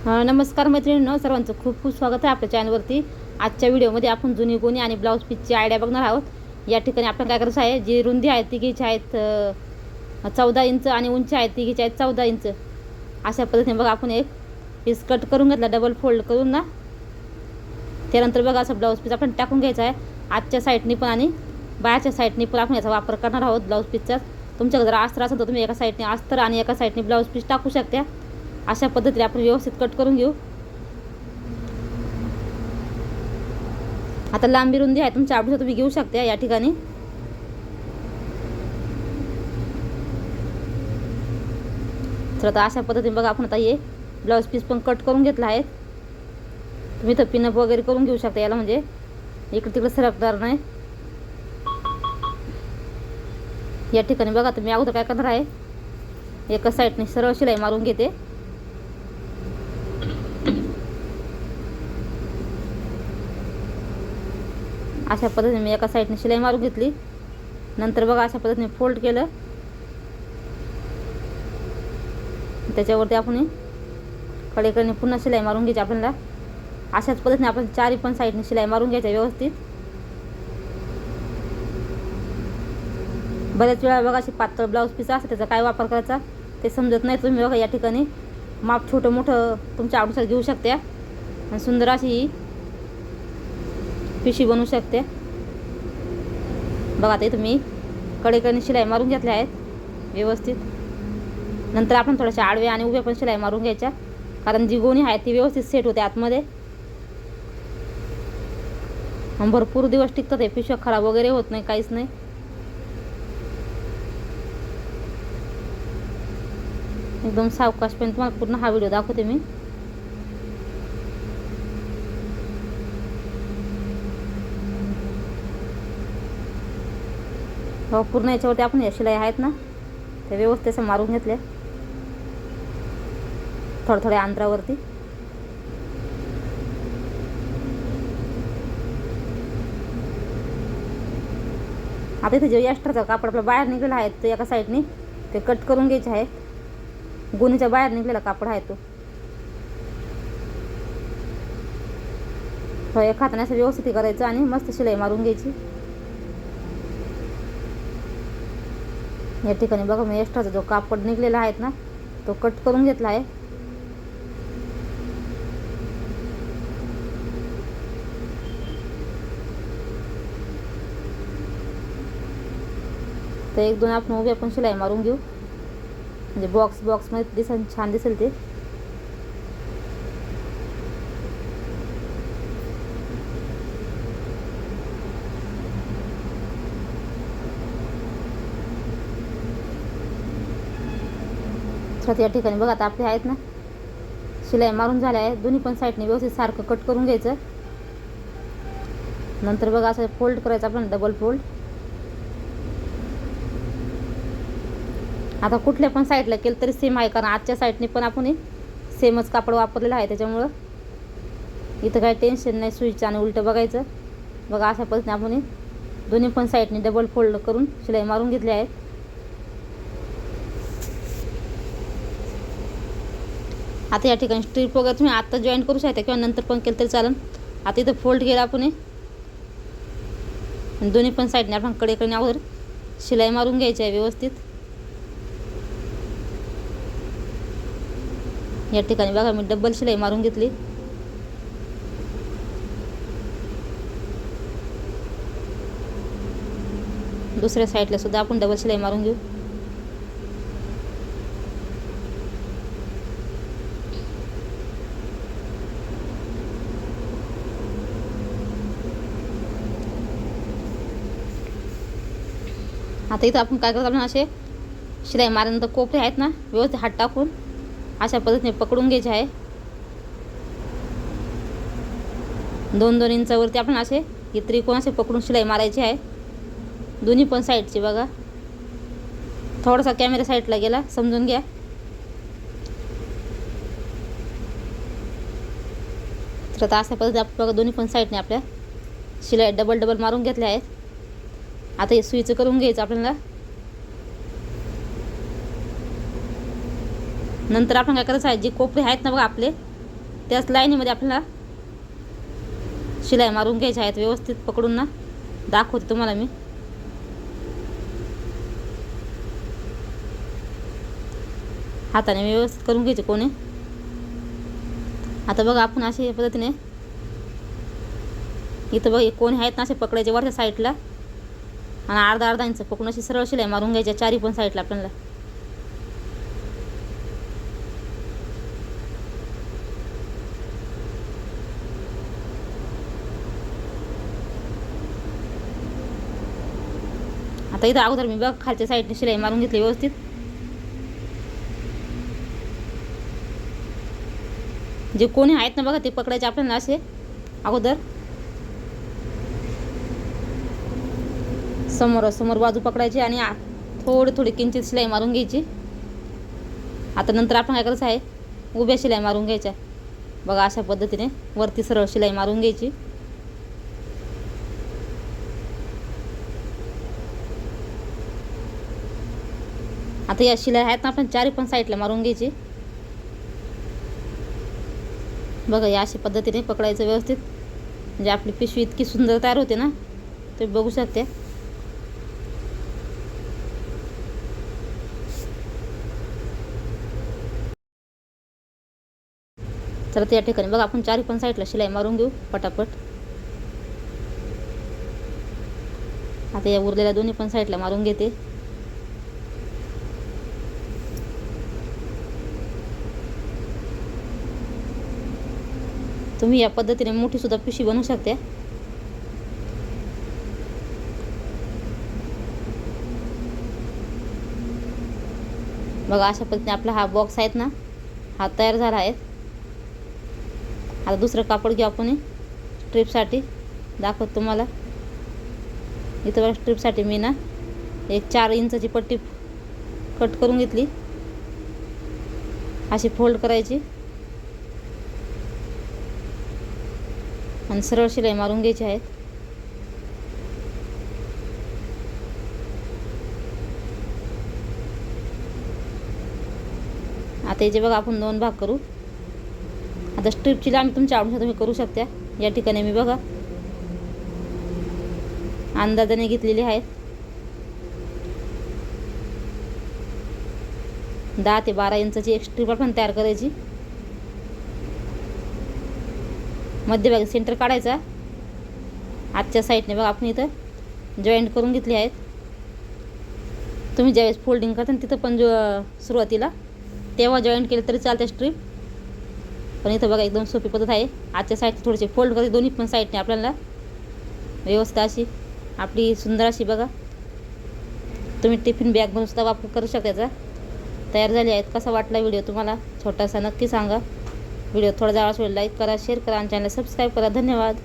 नमस्कार मैत्रिणींनो, सर्वांचं खूप खूप स्वागत आहे आपल्या चॅनलवरती। आजच्या व्हिडिओमध्ये आपण जुनी गोणी आणि ब्लाऊज पीसची आयडिया बघणार आहोत। या ठिकाणी आपण काय करायचं आहे, जी रुंदी आहे ती घ्यायची आहेत 14 इंच आणि उंची आहे ती घ्यायची आहेत 14 इंच। अशा पद्धतीने बघा आपण एक पीस कट करून घेतला, डबल फोल्ड करून ना। त्यानंतर बघा असं ब्लाऊज पीस आपण टाकून घ्यायचा आहे आजच्या साईडनी पण आणि बाहेरच्या साईडनी पण आपण याचा वापर करणार आहोत ब्लाऊज पीसचा। तुमच्याकडे जर अस्तर असेल तर तुम्ही एका साईडने अस्तर आणि एका साईडने ब्लाऊज पीस टाकू शकता। अशा पद्धतीने आपण व्यवस्थित कट करून घेऊ। आता लांबी रुंदी आहे तुमच्या आवडीनुसार तुम्ही घेऊ शकता या ठिकाणी। तर आता अशा पद्धतीने बघा आपण आता हे ब्लाऊज पीस पण कट करून घेतला आहे। तुम्ही तर पिनअप वगैरे करून घेऊ शकता याला, म्हणजे इकडे तिकडे सरकणार नाही। या ठिकाणी बघा तुम्ही अगोदर काय करणार आहे, एका साईडने सरळ शिलाई मारून घेते। अशा पद्धतीने मी एका साईडने शिलाई मारून घेतली। नंतर बघा अशा पद्धतीने फोल्ड केलं, त्याच्यावरती आपण कडेकडे पुन्हा शिलाई मारून घ्यायची आपल्याला। अशाच पद्धतीने आपण चारही पण साईडने शिलाई मारून घ्यायच्या व्यवस्थित। बऱ्याच वेळा बघा अशी पातळ ब्लाऊज पीस असते, त्याचा काय वापर करायचा ते समजत नाही। तुम्ही बघा या ठिकाणी माप छोटं मोठं तुमच्या आवडीनुसार घेऊ शकता आणि सुंदर अशी पिशवी बनवू शकते। बघा आता तुम्ही कडेकडे शिलाई मारून घेतल्या आहेत व्यवस्थित। नंतर आपण थोड्याशा आडव्या आणि उभ्या पण शिलाई मारून घ्यायच्या, कारण जी गोणी आहे ती व्यवस्थित सेट होते आतमध्ये। भरपूर दिवस टिकतात हे, पिशव्या खराब वगैरे होत नाही, काहीच नाही। एकदम सावकाशपणे तुम्हाला पूर्ण हा व्हिडिओ दाखवते मी। हो, पूर्ण याच्यावरती आपण या शिलाई आहेत ना त्या व्यवस्थित असं मारून घेतल्या थोड्या थोड्या अंतरावरती। आता इथे जे एक्स्ट्राचा कापड आपला बाहेर निघालेला आहे तो एका साईडने ते कट करून घ्यायचे आहे। गोणीच्या बाहेर निघलेला कापड आहे तो एका हाताने असं व्यवस्थित करायचं आणि मस्त शिलाई मारून घ्यायची। या ठिकाणी बघा मी एक्स्ट्राचा जो कापड निघलेला आहे ना तो कट करून घेतला आहे। तर एक दोन आपण उभ्या पण शिलाई मारून घेऊ, म्हणजे बॉक्स मध्ये छान दिसेल ते। तर या ठिकाणी बघा आता आपले आहेत ना शिलाई मारून झाल्या आहे। दोन्ही पण साईडने व्यवस्थित सारखं कट करून घ्यायचं। नंतर बघा असं फोल्ड करायचं आपण, डबल फोल्ड। आता कुठल्या पण साईडला केलं तरी सेम आहे, कारण आजच्या साईडने पण आपण सेमच कापड वापरलेलं आहे, त्याच्यामुळं इथं काही टेन्शन नाही। सुईचं आणि उलटं बघायचं। बघा अशा पद्धतीने आपण दोन्ही पण साईडने डबल फोल्ड करून शिलाई मारून घेतली आहे। आता या ठिकाणी स्ट्रीप वगैरे तुम्ही आता जॉईन करू शकता किंवा नंतर पण केलं तरी चालेल। आता इथं फोल्ड केला आपण, दोन्ही पण साईडने आपण कडेकडे अगोदर शिलाई मारून घ्यायची आहे व्यवस्थित। या ठिकाणी बघा मी डबल शिलाई मारून घेतली। दुसऱ्या साईडला सुद्धा आपण डबल शिलाई मारून घेऊ। आता इथं आपण काय करतो, आपण असे शिलाई मारल्यानंतर कोपरे आहेत ना व्यवस्थित हात टाकून अशा पद्धतीने पकडून घ्यायचे आहे। 2-2 इंचावरती आपण असे हे त्रिकोण असे पकडून शिलाई मारायची आहे दोन्ही पण साईडची। बघा थोडासा कॅमेरा साईडला गेला, समजून घ्या। तर आता अशा पद्धतीने आपण बघा दोन्ही पण साईडने आपल्या शिलाई डबल मारून घेतल्या आहेत। आता हे सुईचं करून घ्यायचं आपल्याला। नंतर आपण काय करायचं आहे, जे कोपरे आहेत ना बघा आपले त्याच लाईनीमध्ये आपल्याला शिलाई मारून घ्यायच्या आहेत. व्यवस्थित पकडून ना दाखवते तुम्हाला मी. हाताने व्यवस्थित करून घ्यायचे कोणे. आता बघा आपण अशा पद्धतीने इथं बघा कोणी आहेत ना असे पकडायचे वरच्या साईडला आणि अर्धा अर्धा इंच पकडून अशी सरळ शिलाई मारून घ्यायच्या चारी पण साईडला आपल्याला. आता इथं अगोदर मी बघ खालच्या साईडने शिलाई मारून घेतली व्यवस्थित. जे कोणी आहेत ना बघा ते पकडायचे आपल्याला असे अगोदर समोर बाजू पकडायची आणि थोडी किंचित शिलाई मारून घ्यायची. आता नंतर आपण काय करायचं आहे उभ्या शिलाई मारून घ्यायच्या. बघा अशा पद्धतीने वरती सरळ शिलाई मारून घ्यायची. आता या शिलाई आहेत ना आपण चारी पण साईडला मारून घ्यायची. बघा या अशा पद्धतीने पकडायचं व्यवस्थित. म्हणजे आपली पिशवी इतकी सुंदर तयार होते ना तुम्ही बघू शकते. चला त्या ठिकाणी बघा आपण चारी पण साईडला शिलाई मारून घेऊ पटापट. आता या उरलेल्या दोन्ही पण साईडला मारून घेते. तुम्ही या पद्धतीने मोठी सुद्धा पिशवी बनवू शकते. बघा अशा पद्धतीने आपला हा बॉक्स आहेत ना हा तयार झाला आहे. आता दुसरं कापड घेऊ आपण स्ट्रीपसाठी दाखवत तुम्हाला. इथं बघा स्ट्रीपसाठी मी ना एक 4 इंचाची पट्टी कट करून घेतली. अशी फोल्ड करायची आणि सरळ शिलाई मारून घ्यायची आहेत. आता याचे बघा आपण 2 भाग करू. आता स्ट्रीपची लांबी तुमच्या आवडीनुसार तुम्ही करू शकता. या ठिकाणी मी बघा अंदाजाने घेतलेली आहेत 10 ते 12 इंचाची एक स्ट्रीप आपण तयार करायची. मध्यभागी सेंटर काढायचा. आजच्या साईडने बघा आपण इथं जॉईंट करून घेतली आहेत. तुम्ही ज्यावेळेस फोल्डिंग करता तिथं पण सुरुवातीला तेव्हा जॉईंट केलं तरी चालते स्ट्रीप. पण इथं बघा एकदम सोपी पद्धत आहे. आजच्या साईडने थोडेसे फोल्ड करायचे दोन्ही पण साईडने आपल्याला व्यवस्था अशी आपली सुंदर अशी बघा तुम्ही टिफिन बॅग म्हणून सुद्धा वापर करू शकता. त्याचा तयार झाली आहेत. कसा वाटला व्हिडिओ तुम्हाला छोटासा नक्की सांगा. व्हिडिओ थोडा जावा लाईक करा, शेअर करा आणि चॅनल सबस्क्राईब करा. धन्यवाद.